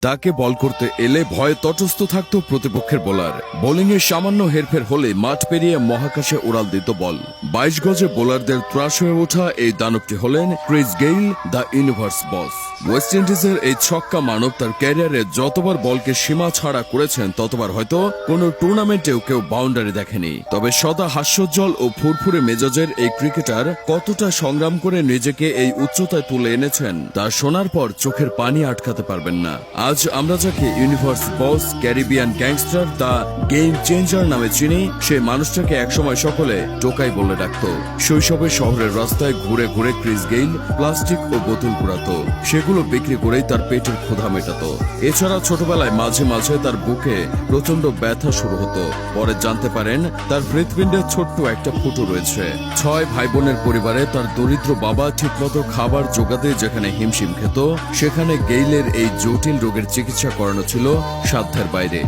তাকে বল করতে এলে ভয়ে তটস্থ থাকত প্রতিপক্ষের বোলার। বোলিংয়ে সামান্য হেরফের হলে মাঠ পেরিয়ে মহাকাশে উড়াল দিত বল। 22 গজে বোলারদের ত্রাস হয়ে ওঠা এই দানবটি হলেন Chris Gayle, the universe boss. West ইন্ডিজের এই ছক্কা মানব তার ক্যারিয়ারে যতবার বলকে সীমা ছাড়া করেছেন ততবার হয়তো কোনো টুর্নামেন্টেও কেউ বাউন্ডারি দেখেনি। তবে সদা হাস্যোজ্জ্বল ও ফুরফুরে মেজাজের এই ক্রিকেটার কতটা সংগ্রাম করে নিজেকে এই উচ্চতায় তুলে এনেছেন তা শোনার পর চোখের পানি আটকাতে পারবেন না। আজ আমরা যাকে universe boss, Caribbean gangster, the game changer নামে চিনি, সেই মানুষটাকে একসময় সকলে টোকাই বলে ডাকত। শৈশবে শহরের রাস্তায় ঘুরে ঘুরে ক্রিস গেইল প্লাস্টিক ও বোতল কুড়াতো, সেগুলো বিক্রি করেই তার পেটের ক্ষুধা মেটাতো। এছাড়া ছোটবেলায় মাঝে মাঝে তার বুকে প্রচন্ড ব্যথা শুরু হতো। পরে জানতে পারেন তার হৃৎপিণ্ডে ছোট্ট একটা ফুটো রয়েছে। 6 ভাই বোনের পরিবারে তার দরিদ্র বাবা ঠিকমতো খাবার জোগাতে যেখানে হিমশিম খেত, সেখানে গেইলের এই জটিল রোগের চিকিৎসা করানো ছিল সাধ্যের বাইরে।